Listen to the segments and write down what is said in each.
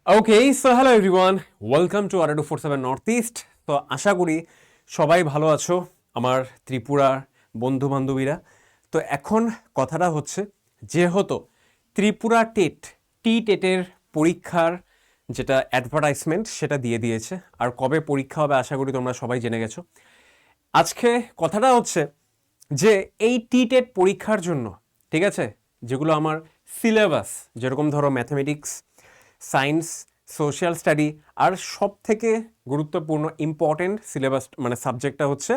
Okay, so hello everyone. Welcome to Order 247 Northeast. তো আশা করি সবাই ভালো আছো আমার ত্রিপুরার বন্ধু বান্ধবীরা। তো এখন কথাটা হচ্ছে যেহেতু ত্রিপুরা টেট টেটের পরীক্ষার যেটা অ্যাডভার্টাইজমেন্ট সেটা দিয়ে দিয়েছে, আর কবে পরীক্ষা হবে আশা করি তোমরা সবাই জেনে গেছো। আজকে কথাটা হচ্ছে যে এই টেট পরীক্ষার জন্য, ঠিক আছে, যেগুলো আমার সিলেবাস, যেরকম ধরো ম্যাথমেটিক্স, সায়েন্স, সোশ্যাল স্টাডি, আর সব থেকে গুরুত্বপূর্ণ ইম্পর্টেন্ট সিলেবাস মানে সাবজেক্টটা হচ্ছে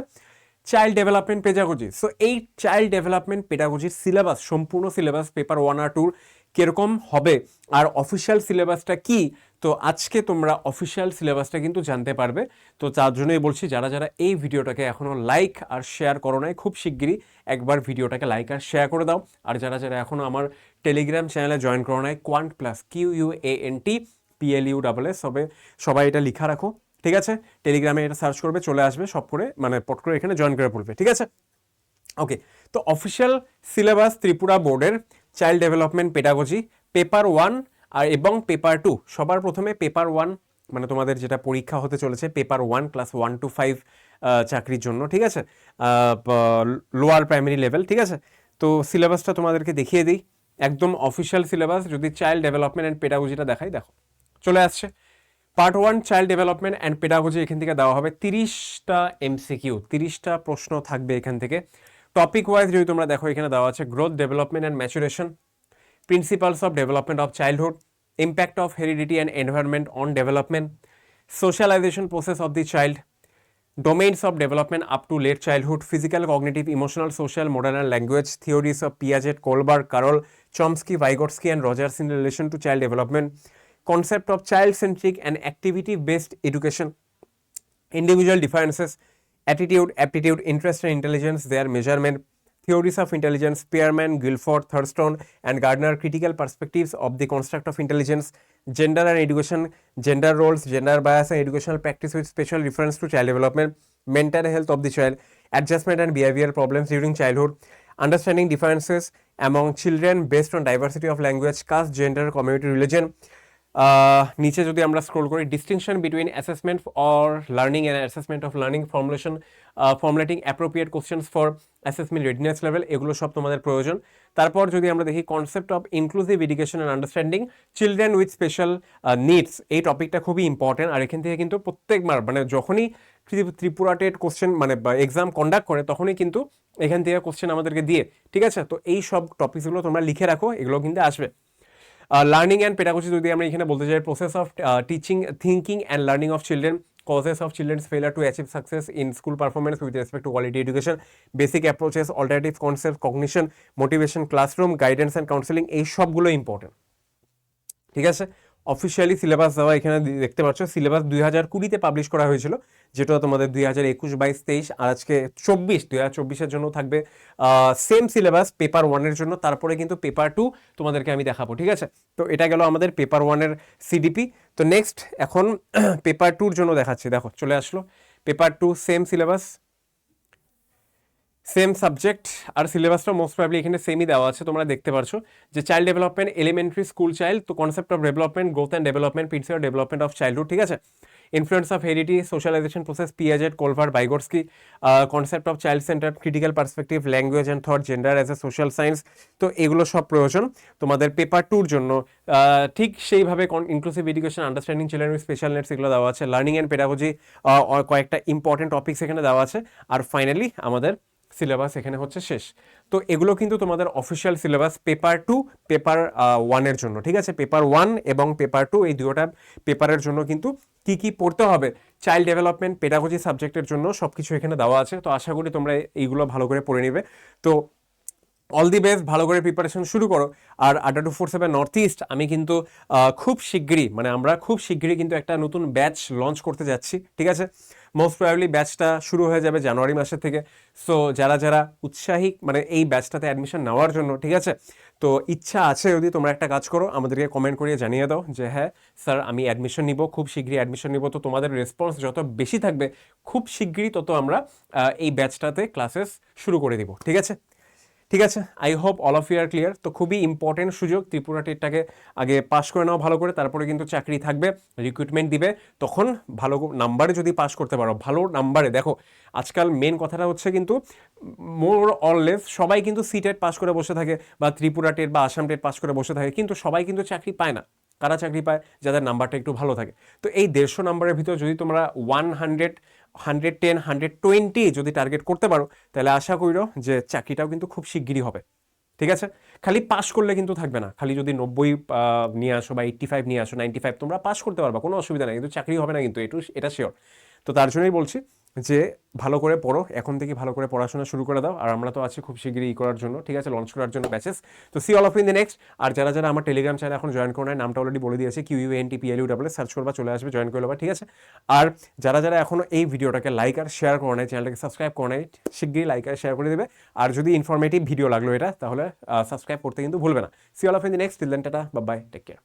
চাইল্ড ডেভেলপমেন্ট পেডাগজি। সো এই চাইল্ড ডেভেলপমেন্ট পেডাগজির সিলেবাস, সম্পূর্ণ সিলেবাস পেপার 1 আর 2 কীরকম হবে আর অফিসিয়াল সিলেবাসটা কি, তো আজকে তোমরা অফিসিয়াল সিলেবাসটা কিন্তু জানতে পারবে। তো তার জন্যই বলছি যারা যারা এই ভিডিওটাকে এখনও লাইক আর শেয়ার করো নাই, খুব শিগগিরই একবার ভিডিওটাকে লাইক আর শেয়ার করে দাও। আর যারা যারা এখনও আমার টেলিগ্রাম চ্যানেলে জয়েন করো নাই, কোয়ান্ট প্লাস QUANT সবাই এটা লিখা রাখো, ঠিক আছে? টেলিগ্রামে এটা সার্চ করবে, চলে আসবে, সব করে মানে পট করে এখানে জয়েন করে পড়বে, ঠিক আছে? ওকে, তো অফিসিয়াল সিলেবাস ত্রিপুরা বোর্ডের চাইল্ড ডেভেলপমেন্ট পেডাগজি পেপার 1 আর এবং পেপার 2। সবার প্রথমে পেপার 1 মানে তোমাদের যেটা পরীক্ষা হতে চলেছে পেপার 1 ক্লাস 1 to 5 চাকরির জন্য, ঠিক আছে, লোয়ার প্রাইমারি লেভেল, ঠিক আছে? তো সিলেবাসটা তোমাদেরকে দেখিয়ে দিই, একদম অফিসিয়াল সিলেবাস। যদি চাইল্ড ডেভেলপমেন্ট অ্যান্ড পেডাগজিটা দেখাই, দেখো চলে আসছে part 1 child development and pedagogy. এখান থেকে দেওয়া হবে 30টা MCQ, 30টা প্রশ্ন থাকবে এখান থেকে। টপিক ওয়াইজ যদি তোমরা দেখো এখানে দেওয়া আছে growth, development and maturation, principles of development of childhood, impact of heredity and environment on development, socialization process of the child, domains of development up to late childhood, physical, cognitive, emotional, social, modern and language, theories of Piaget, Kohlberg, Carroll, Chomsky, Vygotsky and Rogers in relation to child development, concept of child-centric and activity-based education, individual differences, attitude, aptitude, interest and intelligence, their measurement, theories of intelligence, Spearman, Guilford, Thurston and Gardner, critical perspectives of the construct of intelligence, gender and education, gender roles, gender bias and educational practice with special reference to child development, mental health of the child, adjustment and behavioral problems during childhood, understanding differences among children based on diversity of language, caste, gender, community, religion। নিচে যদি আমরা scroll করি, distinction between assessment or learning and assessment of learning, formulating appropriate questions for assessment readiness level, এগুলো সব তোমাদের প্রয়োজন। তারপর যদি আমরা দেখি concept of inclusive education and understanding children with special needs, এই টপিকটা খুবই ইম্পর্টেন্ট। আর এখান থেকে কিন্তু প্রত্যেকবার মানে যখনই ত্রিপুরা টেট কোশ্চেন মানে এক্সাম কন্ডাক্ট করে তখনই কিন্তু এখান থেকে কোশ্চেন আমাদেরকে দিয়ে, ঠিক আছে? তো এই সব টপিকসগুলো তোমরা লিখে রাখো, এগুলো কিন্তু আসবে। লার্নিং অ্যান্ড পেডাগজি যদি আমরা এখানে বলতে চাই, process of teaching, thinking and learning of children, causes of children's failure to achieve success in school performance with respect to quality education, basic approaches, alternative concepts, cognition, motivation, classroom, guidance and counseling, এই সবগুলো important, ঠিক আছে? Officially syllabus দেওয়া এখানে দেখতে পাচ্ছ। Syllabus 2020-তে publish করা হয়েছিল, যেটা তোমাদের 2021, 22, 23 আর আজকে 2024-এর জন্য থাকবে সেম সিলেবাস পেপার 1-এর জন্য। তারপরে কিন্তু পেপার 2 তোমাদেরকে আমি দেখাবো, ঠিক আছে? তো এটা গেল আমাদের পেপার 1-এর সিডিপি। তো নেক্সট এখন পেপার 2-র জন্য দেখাচ্ছি, দেখো চলে আসলো paper 2, same syllabus, same subject আর সিলেবাসটা মোস্ট প্রবাবলি এখানে সেমই দেওয়া আছে। তোমরা দেখতে পারছো যে child development, elementary school child, তো concept of development, growth and development, principal development of childhood, ঠিক আছে? Influence of heredity, socialization process, Piaget, কোলভার্ট, Vygotsky, concept of child centre, critical perspective, language and thought, gender as a social science. তো এগুলো সব প্রয়োজন তোমাদের paper 2-র জন্য। ঠিক সেইভাবে inclusive education, understanding children with special নেটস, এগুলো দেওয়া আছে। লার্নিং অ্যান্ড পেডাগজি কয়েকটা ইম্পর্টেন্ট টপিক্স এখানে দেওয়া আছে। আর ফাইনালি আমাদের সিলেবাস এখানে হচ্ছে শেষ। তো এগুলো কিন্তু তোমাদের অফিসিয়াল সিলেবাস পেপার 2, পেপার 1-এর জন্য, ঠিক আছে? পেপার 1 এবং পেপার 2 এই দুটোটা পেপারের জন্য কিন্তু কি কি পড়তে হবে চাইল্ড ডেভেলপমেন্ট পেডাগজি সাবজেক্টের জন্য সব কিছু এখানে দেওয়া আছে। তো আশা করি তোমরা এইগুলো ভালো করে পড়ে নিবে। তো অল দি বেস্ট, ভালো করে প্রিপারেশন শুরু করো। আর আড্ডা 247 নর্থ ইস্ট আমি কিন্তু খুব শিগগিরই মানে আমরা খুব শিগগিরই কিন্তু একটা নতুন ব্যাচ লঞ্চ করতে যাচ্ছি, ঠিক আছে? মোস্ট প্রবাবলি ব্যাচটা শুরু হয়ে যাবে জানুয়ারি মাসের থেকে। সো যারা যারা উৎসাহী মানে এই ব্যাচটাতে অ্যাডমিশন নেওয়ার জন্য, ঠিক আছে, তো ইচ্ছা আছে যদি তোমরা একটা কাজ করো, আমাদেরকে কমেন্ট করিয়ে জানিয়ে দাও যে হ্যাঁ স্যার আমি অ্যাডমিশন নিব, খুব শিগগিরই অ্যাডমিশন নিব। তো তোমাদের রেসপন্স যত বেশি থাকবে খুব শিগগিরই তত আমরা এই ব্যাচটাতে ক্লাসেস শুরু করে দিব, ঠিক আছে? ঠিক আছে, I hope all of you are clear. তো খুবই ইম্পর্টেন্ট সুযোগ, ত্রিপুরা টেটটাকে আগে পাস করে নাও ভালো করে, তারপরে কিন্তু চাকরি থাকবে, রিক্রুটমেন্ট দিবে, তখন ভালো নাম্বারে যদি পাস করতে পারো, ভালো নাম্বারে, দেখো আজকাল মেন কথাটা হচ্ছে কিন্তু মোর অর লেস সবাই কিন্তু সিটেট পাস করে বসে থাকে, বা ত্রিপুরা টেট বা আসাম টেট পাস করে বসে থাকে, কিন্তু সবাই কিন্তু চাকরি পায় না। কারা চাকরি পায়? যাদের নাম্বারটা একটু ভালো থাকে। তো এই 150 নাম্বারের ভিতর যদি তোমরা 100, 110, 120 যদি টার্গেট করতে পারো, তাহলে আশা করিও যে চাকরিটাও কিন্তু খুব শিগগিরই হবে। ঠিক আছে, খালি পাস করলে কিন্তু থাকবে না, খালি যদি 90 নিয়ে আসো বা 85 নিয়ে আসো, 95, তোমরা পাস করতে পারবা, কোনো অসুবিধা নেই, কিন্তু চাকরি হবে না কিন্তু, এটা শিওর। তো তার জন্যই বলছি যে ভালো করে পড়ো, এখন থেকে ভালো করে পড়াশোনা শুরু করে দাও, আর আমরা তো আছি খুব শিগগিরই করার জন্য, ঠিক আছে, লঞ্চ করার জন্য ব্যাচেস। তো see all of in the next. আর যারা যারা আমার টেলিগ্রাম চ্যানেল এখন জয়েন করে নেয়, নামটা অলরেডি বলে দিয়েছে, QUENTPLUW সার্চ করবা, চলে আসবে, জয়েন করে নেবা, ঠিক আছে। আর যারা যারা এখনো এই ভিডিওটাকে লাইক আর শেয়ার করে নেয়, চ্যানেলটাকে সাবস্ক্রাইব করে নেয়, শিগগিরই লাইক আর শেয়ার করে দেবে। আর যদি ইনফরমেটিভ ভিডিও লাগলো এটা, তাহলে সাবস্ক্রাইব করতে কিন্তু ভুলবে না। See all of in the next, till then tata, bye bye, take care.